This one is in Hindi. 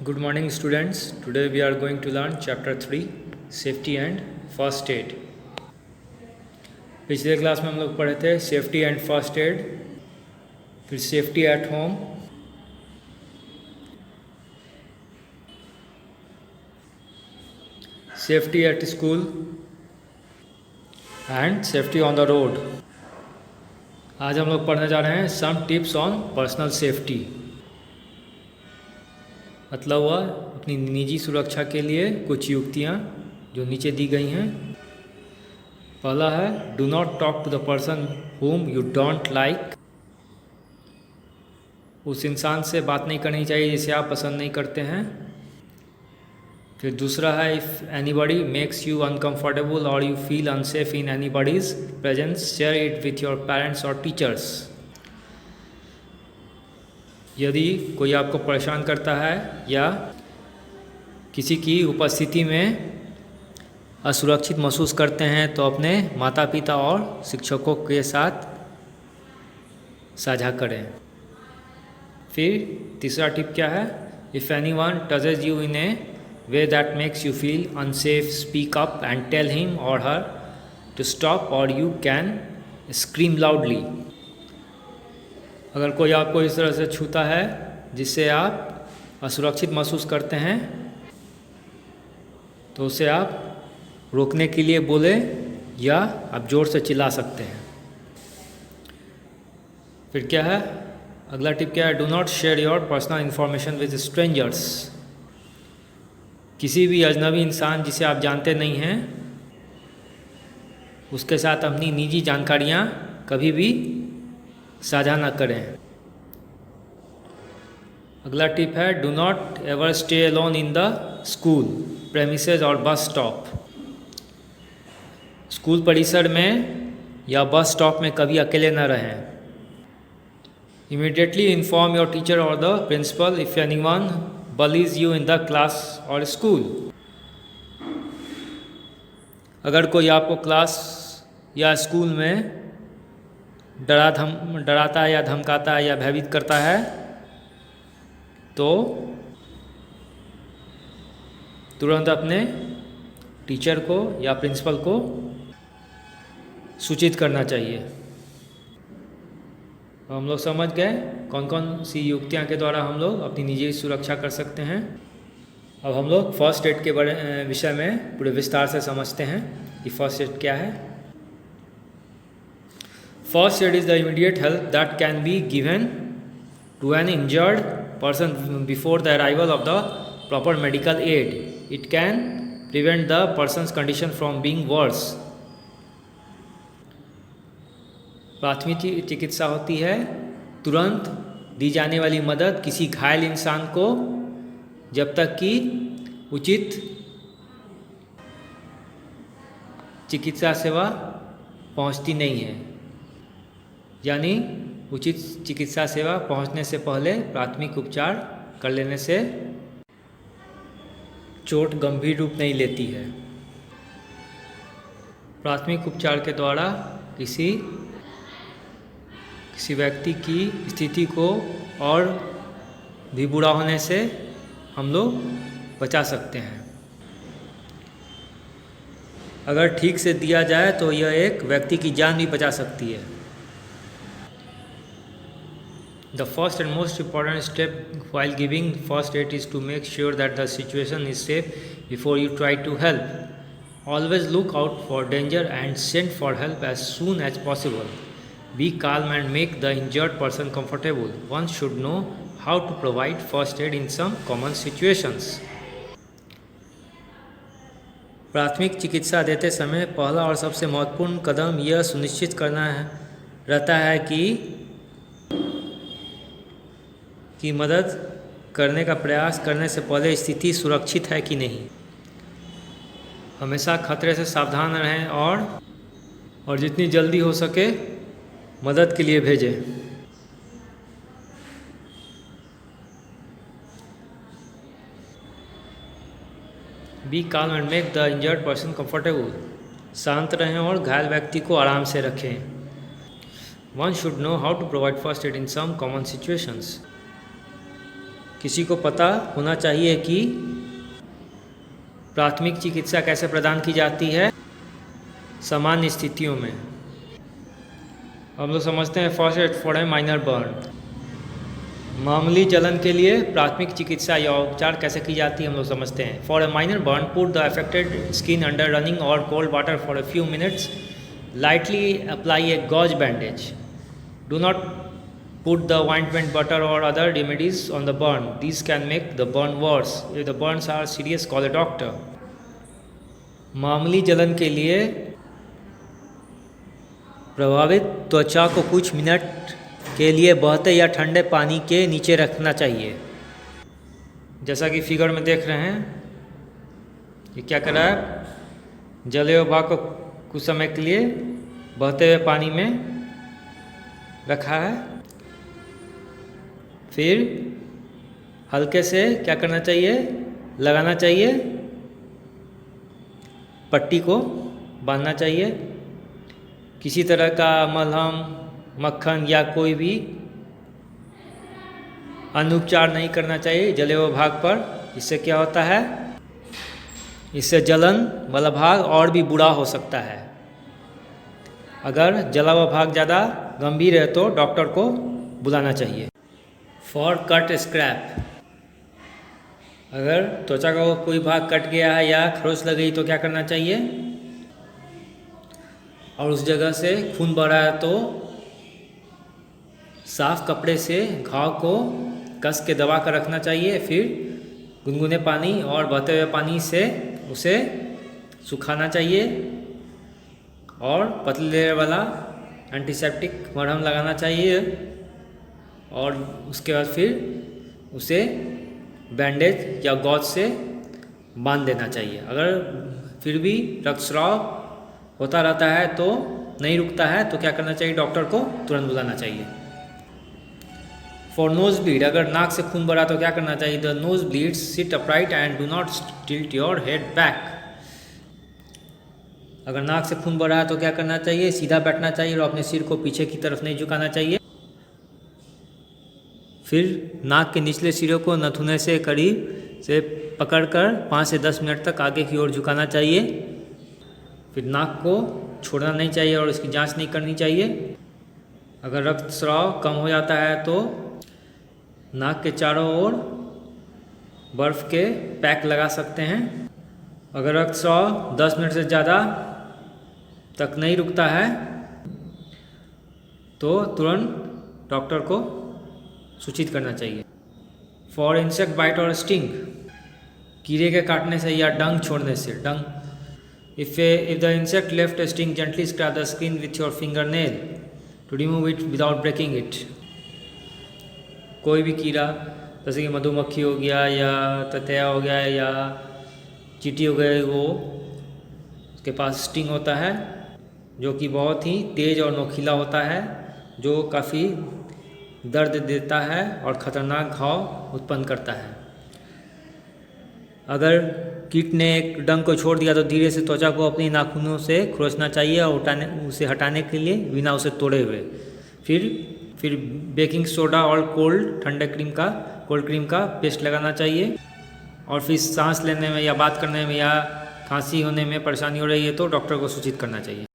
Good morning, students. Today we are going to learn chapter 3 Safety and First Aid. पिछले क्लास में हम लोग पढ़े थे सेफ्टी एंड फर्स्ट एड, फिर safety at home, safety at school and safety on the road. आज हम लोग पढ़ने जा रहे हैं some tips on personal safety. मतलब हुआ अपनी निजी सुरक्षा के लिए कुछ युक्तियाँ जो नीचे दी गई हैं। पहला है do not talk to the person whom you don't like. उस इंसान से बात नहीं करनी चाहिए जिसे आप पसंद नहीं करते हैं। फिर दूसरा है if anybody makes you uncomfortable और you feel unsafe in anybody's presence share it with your parents और टीचर्स। यदि कोई आपको परेशान करता है या किसी की उपस्थिति में असुरक्षित महसूस करते हैं तो अपने माता पिता और शिक्षकों के साथ साझा करें। फिर तीसरा टिप क्या है, if anyone touches you in a way that makes you feel unsafe speak up and tell him or her to stop or you can scream loudly. अगर कोई आपको इस तरह से छूता है जिससे आप असुरक्षित महसूस करते हैं तो उसे आप रोकने के लिए बोले या आप ज़ोर से चिल्ला सकते हैं। फिर क्या है, अगला टिप क्या है, do not share your personal information with strangers. किसी भी अजनबी इंसान जिसे आप जानते नहीं हैं उसके साथ अपनी निजी जानकारियाँ कभी भी साझा न करें। अगला टिप है do not ever stay alone in the school premises और बस स्टॉप। स्कूल परिसर में या बस स्टॉप में कभी अकेले न रहें। Immediately inform your teacher or the principal if anyone bullies you in the class or school. अगर कोई आपको क्लास या स्कूल में डराता है या धमकाता है या भयभीत करता है तो तुरंत अपने टीचर को या प्रिंसिपल को सूचित करना चाहिए। तो हम लोग समझ गए कौन कौन सी युक्तियाँ के द्वारा हम लोग अपनी निजी सुरक्षा कर सकते हैं। अब हम लोग फर्स्ट एड के विषय में पूरे विस्तार से समझते हैं कि फर्स्ट एड क्या है। First aid is the immediate help that can be given to an injured person before the arrival of the proper medical aid. It can prevent the person's condition from being worse. प्राथमिक चिकित्सा होती है तुरंत दी जाने वाली मदद किसी घायल इंसान को जब तक कि उचित चिकित्सा सेवा पहुंचती नहीं है। यानी उचित चिकित्सा सेवा पहुंचने से पहले प्राथमिक उपचार कर लेने से चोट गंभीर रूप नहीं लेती है। प्राथमिक उपचार के द्वारा किसी व्यक्ति की स्थिति को और भी बुरा होने से हम लोग बचा सकते हैं। अगर ठीक से दिया जाए तो यह एक व्यक्ति की जान भी बचा सकती है। The first and most important step while giving first aid is to make sure that the situation is safe before you try to help. Always look out for danger and send for help as soon as possible. Be calm and make the injured person comfortable. One should know how to provide first aid in some common situations. प्राथमिक चिकित्सा देते समय पहला और सबसे महत्वपूर्ण कदम यह सुनिश्चित करना रहता है कि मदद करने का प्रयास करने से पहले स्थिति सुरक्षित है कि नहीं। हमेशा खतरे से सावधान रहें और जितनी जल्दी हो सके मदद के लिए भेजें। Be calm and make the injured person comfortable. शांत रहें और घायल व्यक्ति को आराम से रखें। One should know how to provide first aid in some common situations. किसी को पता होना चाहिए कि प्राथमिक चिकित्सा कैसे प्रदान की जाती है सामान्य स्थितियों में। हम लोग समझते हैं first aid for a minor burn. मामूली जलन के लिए प्राथमिक चिकित्सा या उपचार कैसे की जाती है हम लोग समझते हैं। For a minor burn, put the affected skin under running और cold water for a few minutes. Lightly apply a gauze bandage. Do not put the ointment, butter or other remedies on the burn. These can make the burn worse. If the burns are serious, call a doctor. मामूली जलन के लिए प्रभावित त्वचा को कुछ मिनट के लिए बहते या ठंडे पानी के नीचे रखना चाहिए। जैसा कि फिगर में देख रहे हैं, ये क्या कर रहा है, जले हुए भाग को कुछ समय के लिए बहते हुए पानी में रखा है। फिर हल्के से क्या करना चाहिए, लगाना चाहिए, पट्टी को बांधना चाहिए। किसी तरह का मलहम, मक्खन या कोई भी अन्य उपचार नहीं करना चाहिए जले हुए भाग पर। इससे क्या होता है, इससे जलन वाला भाग और भी बुरा हो सकता है। अगर जला हुआ भाग ज़्यादा गंभीर है तो डॉक्टर को बुलाना चाहिए। फॉर कट स्क्रैप, अगर त्वचा का कोई भाग कट गया है या खरोंच लग गई तो क्या करना चाहिए, और उस जगह से खून बह रहा है तो साफ कपड़े से घाव को कस के दबा कर रखना चाहिए। फिर गुनगुने पानी और बहते हुए पानी से उसे सुखाना चाहिए और पतली लेयर वाला एंटीसेप्टिक मरहम लगाना चाहिए। और उसके बाद फिर उसे बैंडेज या गॉज से बांध देना चाहिए। अगर फिर भी रक्तस्राव होता रहता है तो नहीं रुकता है तो क्या करना चाहिए, डॉक्टर को तुरंत बुलाना चाहिए। फॉर नोज ब्लीड, अगर नाक से खून बड़ा तो क्या करना चाहिए, the nose bleed, sit upright and do not tilt your head back. अगर नाक से खून बड़ा है तो क्या करना चाहिए, सीधा बैठना चाहिए और अपने सिर को पीछे की तरफ नहीं झुकाना चाहिए। फिर नाक के निचले सिरे को नथुने से करीब से पकड़कर 5 से 10 मिनट तक आगे की ओर झुकाना चाहिए। फिर नाक को छोड़ना नहीं चाहिए और इसकी जांच नहीं करनी चाहिए। अगर रक्तस्राव कम हो जाता है तो नाक के चारों ओर बर्फ़ के पैक लगा सकते हैं। अगर रक्तस्राव 10 मिनट से ज़्यादा तक नहीं रुकता है तो तुरंत डॉक्टर को सूचित करना चाहिए। For insect bite or sting, कीड़े के काटने से या डंक छोड़ने से, डंक, if the insect left sting, gently scrape the skin with your finger nail to remove it without breaking it. कोई भी कीड़ा जैसे कि मधुमक्खी हो गया या ततैया हो गया या चींटी हो गए, वो उसके पास स्टिंग होता है जो कि बहुत ही तेज़ और नोखीला होता है, जो काफ़ी दर्द देता है और ख़तरनाक घाव उत्पन्न करता है। अगर कीट ने एक डंक को छोड़ दिया तो धीरे से त्वचा को अपनी नाखूनों से खुरचना चाहिए और उसे हटाने के लिए बिना उसे तोड़े हुए। फिर बेकिंग सोडा और कोल्ड क्रीम का पेस्ट लगाना चाहिए। और फिर सांस लेने में या बात करने में या खांसी होने में परेशानी हो रही है तो डॉक्टर को सूचित करना चाहिए।